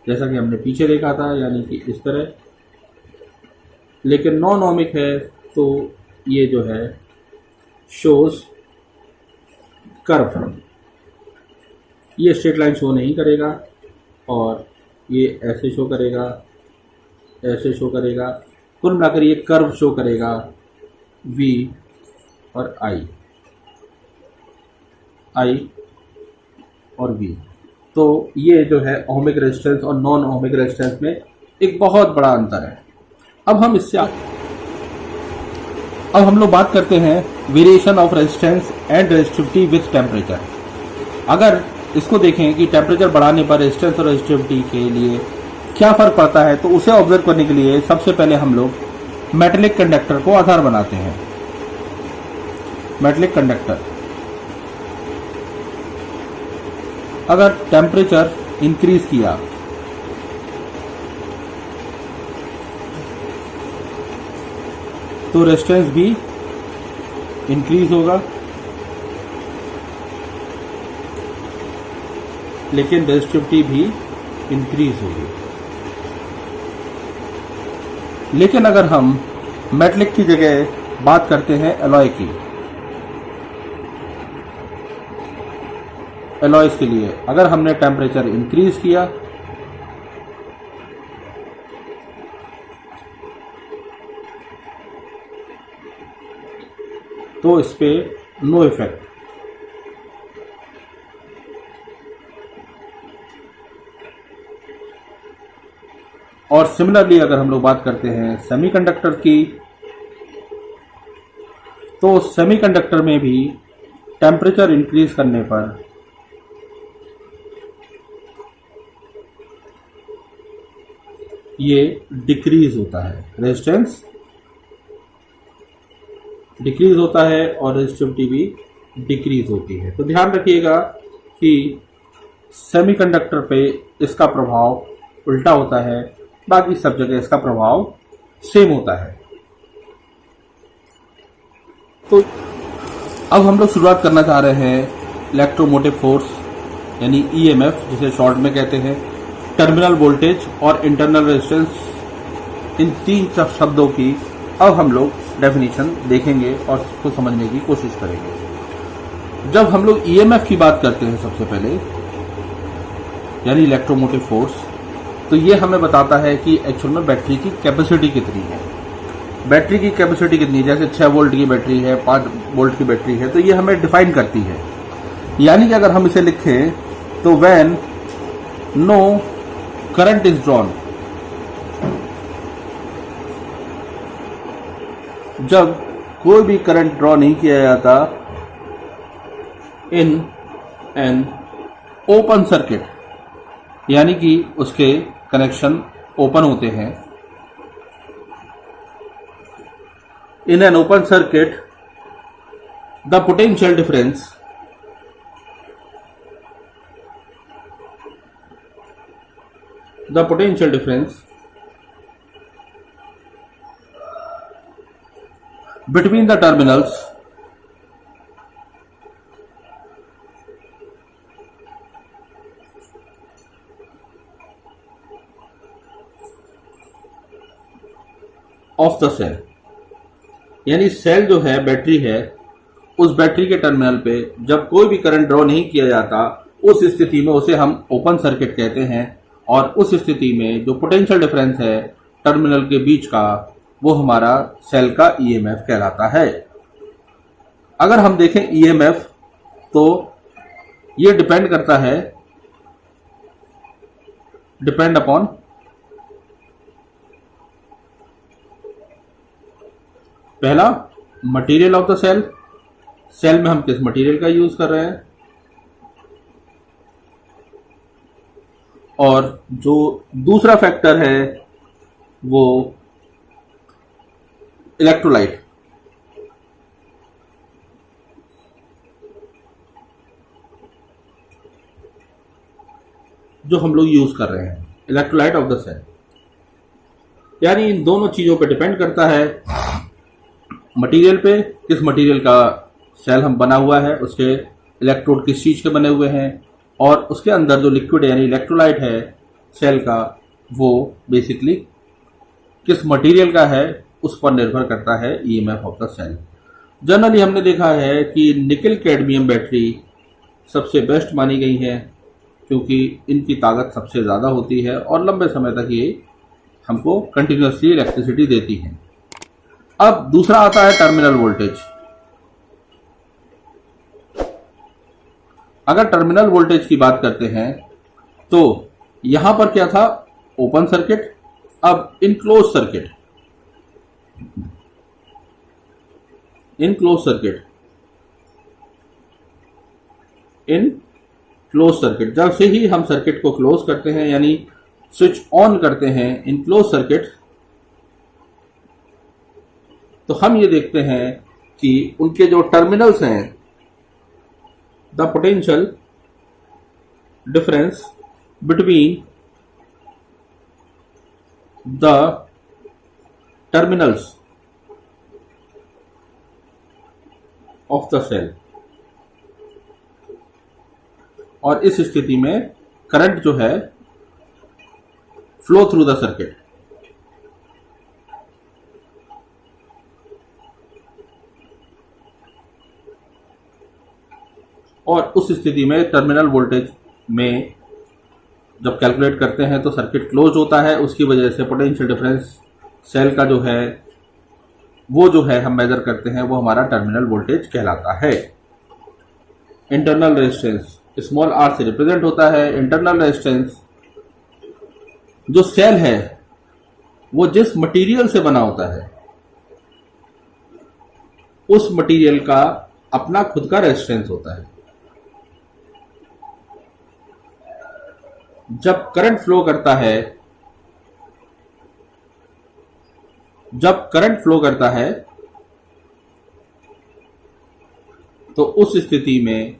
जैसा कि हमने पीछे देखा था, यानी कि इस तरह। लेकिन नॉन ओमिक है तो ये जो है शोज कर्व, ये स्ट्रेट लाइन शो नहीं करेगा, और ये ऐसे शो करेगा, ऐसे शो करेगा। कुल मिलाकर ये कर्व शो करेगा, V और I और V। तो ये जो है ओहमिक रेजिस्टेंस और नॉन ओहमिक रेजिस्टेंस में एक बहुत बड़ा अंतर है। अब हम लोग बात करते हैं variation of resistance and resistivity with temperature. अगर इसको देखें कि टेम्परेचर बढ़ाने पर रेजिस्टेंस और रेजिस्टिविटी के लिए क्या फर्क पड़ता है, तो उसे ऑब्जर्व करने के लिए सबसे पहले हम लोग मेटेलिक कंडक्टर को आधार बनाते हैं। मेटेलिक कंडक्टर, अगर टेम्परेचर इंक्रीज किया तो रेजिस्टेंस भी इंक्रीज होगा, लेकिन रेजिस्टिविटी भी इंक्रीज होगी। लेकिन अगर हम मेटलिक की जगह बात करते हैं एलॉय की, एलॉयज के लिए अगर हमने टेम्परेचर इंक्रीज किया तो इस पे नो इफेक्ट। और सिमिलरली अगर हम लोग बात करते हैं सेमीकंडक्टर की, तो सेमीकंडक्टर में भी टेम्परेचर इंक्रीज करने पर ये डिक्रीज होता है, रेजिस्टेंस डिक्रीज होता है और रेजिस्टिविटी भी डिक्रीज होती है। तो ध्यान रखिएगा कि सेमीकंडक्टर पे इसका प्रभाव उल्टा होता है, बाकी सब जगह इसका प्रभाव सेम होता है। तो अब हम लोग शुरुआत करना चाह रहे हैं इलेक्ट्रोमोटिव फोर्स यानी ईएमएफ, जिसे शॉर्ट में कहते हैं, टर्मिनल वोल्टेज और इंटरनल रेजिस्टेंस, इन तीन शब्दों की अब हम लोग डेफिनेशन देखेंगे और उसको समझने की कोशिश करेंगे। जब हम लोग ईएमएफ की बात करते हैं सबसे पहले, यानी इलेक्ट्रोमोटिव फोर्स, तो ये हमें बताता है कि एक्चुअल में बैटरी की कैपेसिटी कितनी है। बैटरी की कैपेसिटी कितनी, जैसे 6 वोल्ट की बैटरी है, 5 वोल्ट की बैटरी है, तो ये हमें डिफाइन करती है। यानी कि अगर हम इसे लिखें तो when no current is drawn, जब कोई भी करंट ड्रॉ नहीं किया जाता इन एन ओपन सर्किट, यानी कि उसके कनेक्शन ओपन होते हैं, in an open circuit the potential difference between the terminals of the cell, यानी सेल जो है, बैटरी है, उस बैटरी के टर्मिनल पे जब कोई भी करंट ड्रॉ नहीं किया जाता, उस स्थिति में उसे हम ओपन सर्किट कहते हैं। और उस स्थिति में जो पोटेंशियल डिफरेंस है टर्मिनल के बीच का, वो हमारा सेल का ईएमएफ कहलाता है। अगर हम देखें ईएमएफ, तो ये डिपेंड करता है, डिपेंड अपॉन पहला material of the cell, cell में हम किस मटेरियल का यूज कर रहे हैं, और जो दूसरा फैक्टर है वो इलेक्ट्रोलाइट, जो हम लोग यूज कर रहे हैं, इलेक्ट्रोलाइट ऑफ द सेल। यानी इन दोनों चीजों पे डिपेंड करता है, मटेरियल पे, किस मटेरियल का सेल हम बना हुआ है, उसके इलेक्ट्रोड किस चीज के बने हुए हैं, और उसके अंदर जो लिक्विड यानी इलेक्ट्रोलाइट है सेल का, वो बेसिकली किस मटेरियल का है उस पर निर्भर करता है EMF of the cell. Generally हमने देखा है कि निकल कैडमियम बैटरी सबसे बेस्ट मानी गई है, क्योंकि इनकी ताकत सबसे ज़्यादा होती है और लंबे समय तक ये हमको कंटिन्यूसली इलेक्ट्रिसिटी देती है। अब दूसरा आता है टर्मिनल वोल्टेज। अगर टर्मिनल वोल्टेज की बात करते हैं तो यहां पर क्या था, ओपन सर्किट। अब in close circuit, in close circuit, in close circuit, जब से ही हम सर्किट को क्लोज करते हैं यानी स्विच ऑन करते हैं इन क्लोज सर्किट, तो हम ये देखते हैं कि उनके जो टर्मिनल्स हैं, the potential difference between the terminals of the cell, और इस स्थिति में करंट जो है फ्लो थ्रू द सर्किट। और उस स्थिति में टर्मिनल वोल्टेज में जब कैलकुलेट करते हैं तो सर्किट क्लोज होता है, उसकी वजह से पोटेंशियल डिफरेंस सेल का जो है वो जो है हम मेजर करते हैं वो हमारा टर्मिनल वोल्टेज कहलाता है। इंटरनल रेजिस्टेंस स्मॉल आर से रिप्रेजेंट होता है। इंटरनल रेजिस्टेंस जो सेल है वो जिस मटेरियल से बना होता है उस मटेरियल का अपना खुद का रेजिस्टेंस होता है। जब करंट फ्लो करता है, जब करंट फ्लो करता है तो उस स्थिति में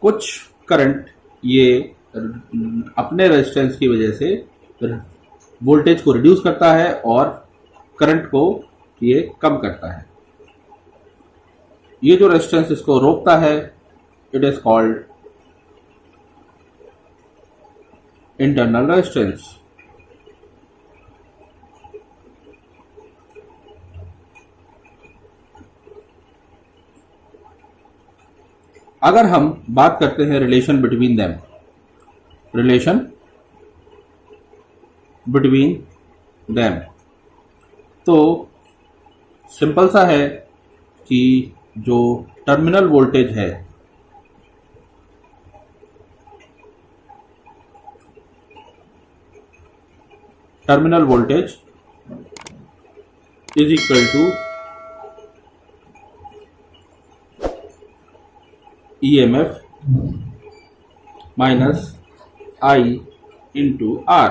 कुछ करंट ये अपने रेजिस्टेंस की वजह से वोल्टेज को रिड्यूस करता है और करंट को ये कम करता है। ये जो रेजिस्टेंस इसको रोकता है it is called internal resistance. अगर हम बात करते हैं relation between them, relation between them, तो सिंपल सा है कि जो टर्मिनल वोल्टेज है terminal voltage is equal to EMF minus I into R।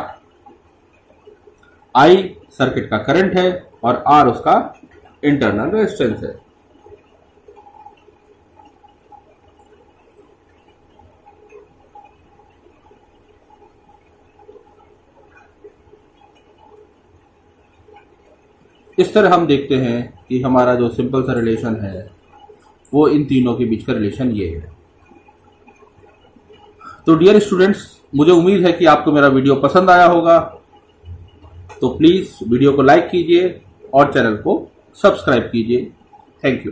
I circuit का करंट है और R उसका इंटरनल रेजिस्टेंस है। इस तरह हम देखते हैं कि हमारा जो सिंपल सा रिलेशन है वो इन तीनों के बीच का रिलेशन ये है। तो डियर स्टूडेंट्स, मुझे उम्मीद है कि आपको मेरा वीडियो पसंद आया होगा, तो प्लीज़ वीडियो को लाइक कीजिए और चैनल को सब्सक्राइब कीजिए। Thank you.